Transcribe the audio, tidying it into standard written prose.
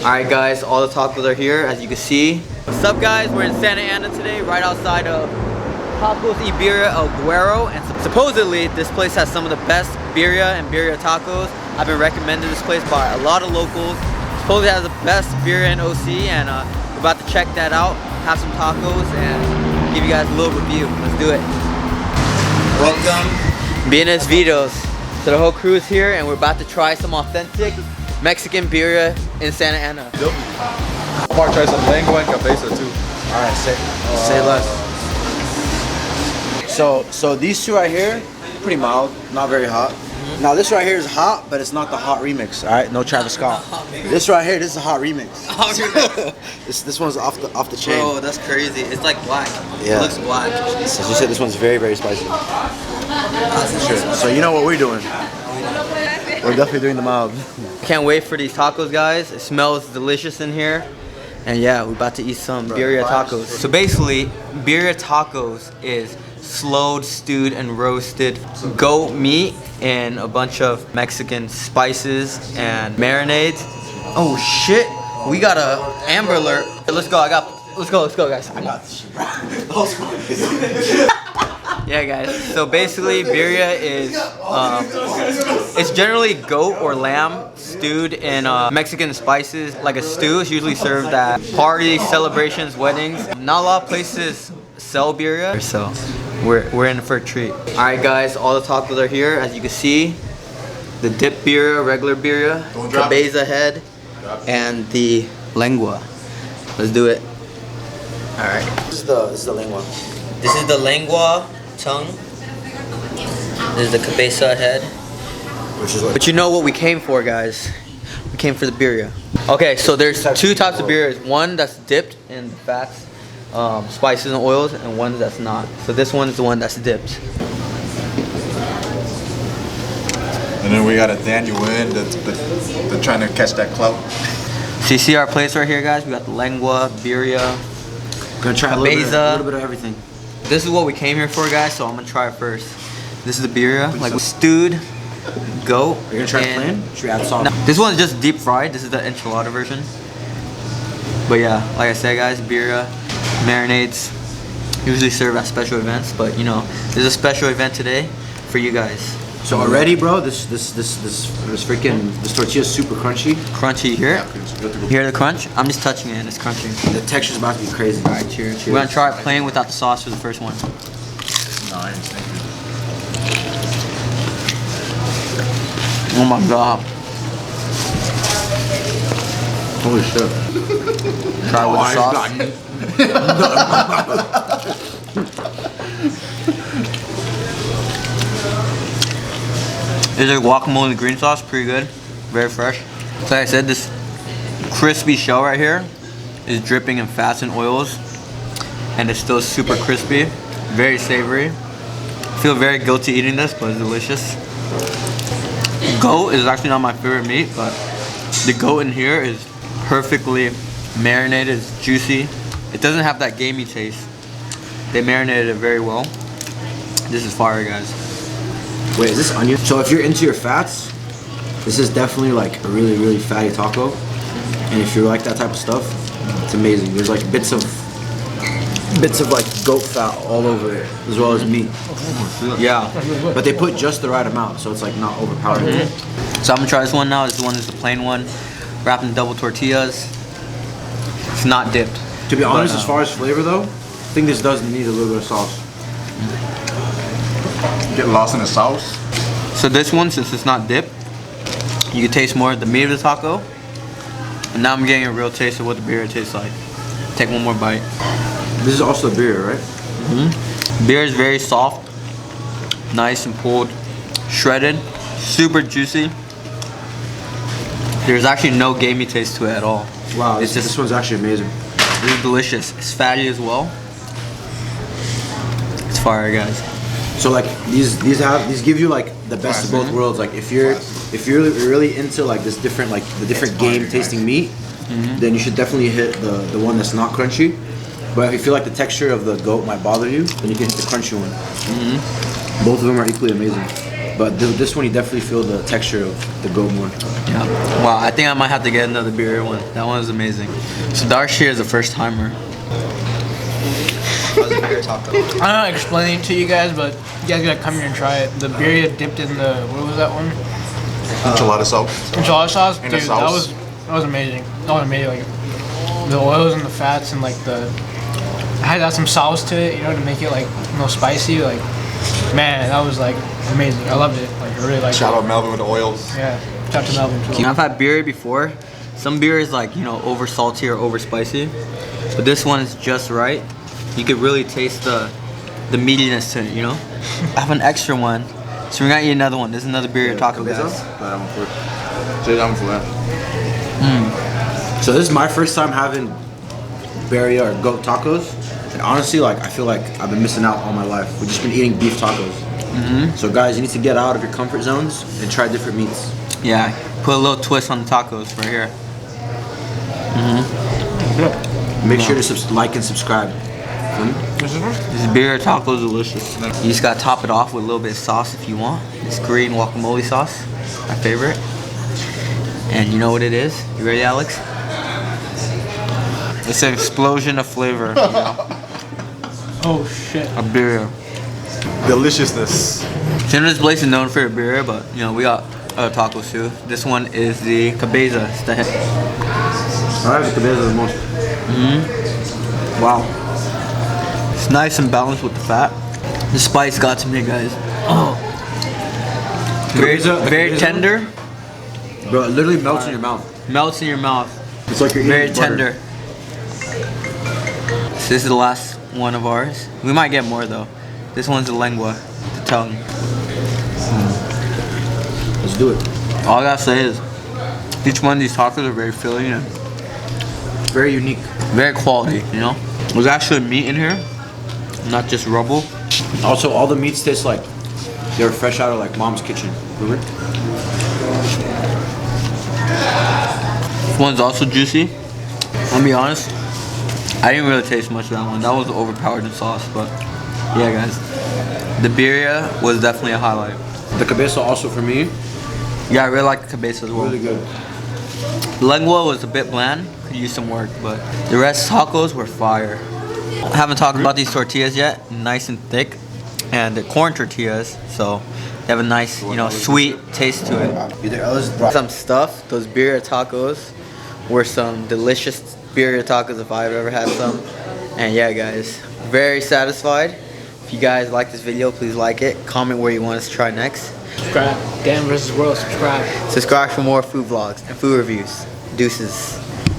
Alright guys, all the tacos are here as you can see. What's up guys, we're in Santa Ana today, right outside of TACOS y Birria El Guero, and supposedly this place has some of the best birria and birria tacos. I've been recommended this place by a lot of locals. Supposedly has the best birria in OC, and we're about to check that out, have some tacos, and give you guys a little review. Let's do it. Welcome, Buenos Videos. So the whole crew is here, and we're about to try some authentic Mexican birria in Santa Ana. I'm about to try some LENGUA and CABEZA too. Alright, say less. So these two right here, pretty mild, not very hot. Now this right here is hot, but it's not the hot remix. Alright, no Travis Scott. This right here, this is a hot remix. This one's off the chain. Bro, that's crazy. It's like black. Yeah. It looks black. As you said, this one's very, very spicy. Sure. So you know what we're doing? We're definitely doing the mild. Can't wait for these tacos, guys. It smells delicious in here. And yeah, we're about to eat some birria tacos. So basically, birria tacos is slowed, stewed, and roasted goat meat and a bunch of Mexican spices and marinades. Oh shit, we got a Amber Alert. Let's go, let's go guys. I got this shit, bro. Yeah guys, so basically birria is, it's generally goat or lamb stewed in Mexican spices. Like a stew is usually served at parties, celebrations, weddings. Not a lot of places sell birria, so we're in for a treat. Alright guys, all the tacos are here as you can see. The dip birria, regular birria, cabeza head, and the lengua. Let's do it. Alright. This is the lengua. This is the lengua tongue. This is the cabeza head. But you know what we came for, guys. We came for the birria. Okay, so there's two types of birrias. One that's dipped in fats, spices and oils, and one that's not. So this one is the one that's dipped. And then we got a Daniel in that's trying to catch that clout. So you see our plates right here, guys. We got the lengua, birria, Gonna try a little bit of everything. This is what we came here for, guys, so I'm gonna try it first. This is the birria, like stewed goat. You're gonna try it plain? Should we add salt? No, this one's just deep fried. This is the enchilada version. But yeah, like I said, guys, birria, marinades, usually served at special events. But you know, there's a special event today for you guys. So already, bro, this tortilla is super crunchy. Crunchy here. You hear the crunch? I'm just touching it and it's crunchy. The texture's about to be crazy. All right, cheers. We're gonna try it plain without the sauce for the first one. Nice, thank you. Oh my god. Holy shit. Try it with the sauce. Is there guacamole and green sauce? Pretty good. Very fresh. So like I said, this crispy shell right here is dripping in fats and oils. And it's still super crispy. Very savory. I feel very guilty eating this, but it's delicious. Goat is actually not my favorite meat, but the goat in here is perfectly marinated. It's juicy. It doesn't have that gamey taste. They marinated it very well. This is fire, guys. Wait, is this onion? So if you're into your fats, this is definitely like a really, really fatty taco. And if you like that type of stuff, it's amazing. There's like bits of like goat fat all over it, as well as meat. Yeah. But they put just the right amount, so it's like not overpowering. So I'm gonna try this one now. This one is the plain one, wrapped in double tortillas. It's not dipped. To be honest, as far as flavor though, I think this does need a little bit of sauce. Get lost in the sauce. So this one, since it's not dipped, you can taste more of the meat of the taco. And now I'm getting a real taste of what the birria tastes like. Take one more bite. This is also the birria, right? Birria is very soft, nice and pulled, shredded, super juicy. There's actually no gamey taste to it at all. Wow, this one's actually amazing. This is delicious. It's fatty as well. It's fire, guys. So like these give you like the best of both worlds. Like if you're really into like this different the different game tasting meat, then you should definitely hit the one that's not crunchy. But if you feel like the texture of the goat might bother you, then you can hit the crunchy one. Both of them are equally amazing. But this one, you definitely feel the texture of the goat more. Yeah. Wow, I think I might have to get another Birria one. That one was amazing. So Darsh here is a first timer. How's the Birria taco? I'm not explaining it to you guys, but you guys gotta come here and try it. The Birria dipped in the, what was that one? Enchilada sauce. Enchilada sauce? In Dude, the sauce. that was amazing. That was amazing. Like, the oils and the fats and like the, I had to add some sauce to it, you know, to make it like, spicy. Like, man, that was like amazing. I loved it. Like, I really liked Shout it. out Melvin with the oils. Yeah, shout out to Melvin too. I've had Birria before. Some beer is like, over salty or over spicy. But this one is just right. You could really taste the meatiness to it, I have an extra one. So we're gonna eat another one. This is another Birria taco, guys. So this is my first time having Birria or goat tacos. And honestly, like, I feel like I've been missing out all my life. We've just been eating beef tacos. So guys, you need to get out of your comfort zones and try different meats. Yeah, put a little twist on the tacos right here. Make sure to like and subscribe. This Birria taco is delicious. You just gotta top it off with a little bit of sauce if you want. This green guacamole sauce, my favorite. And you know what it is? You ready, Alex? It's an explosion of flavor. Oh shit. A Birria. Deliciousness. This place is known for a Birria, but we got other tacos too. This one is the CABEZA. It's the head. I like the CABEZA the most. Wow. It's nice and balanced with the fat. The spice got to me, guys. Oh. Very tender. Bro, it literally melts in your mouth. Melts in your mouth. It's like you're eating Very butter. tender. So this is the last one of ours. We might get more though. This one's the lengua, the tongue. Let's do it. All I gotta say is, each one of these tacos are very filling and Very unique. very quality, There's actually meat in here, not just rubble. Also, all the meats taste like they were fresh out of like mom's kitchen. Remember? This one's also juicy. I'll be honest, I didn't really taste much of that one. That was overpowered in sauce, but yeah, guys. The Birria was definitely a highlight. The CABEZA also for me, Yeah, I really like the CABEZA as well. really good. Lengua was a bit bland, could use some work, but the rest tacos were fire. I haven't talked about these tortillas yet, nice and thick, and they're corn tortillas, so they have a nice, sweet taste to it. Some stuff, those Birria tacos were some delicious Birria tacos if I've ever had some. And yeah, guys, very satisfied. If you guys like this video, please like it. Comment where you want us to try next. Subscribe. Dan vs. World, subscribe. Subscribe for more food vlogs and food reviews. Deuces.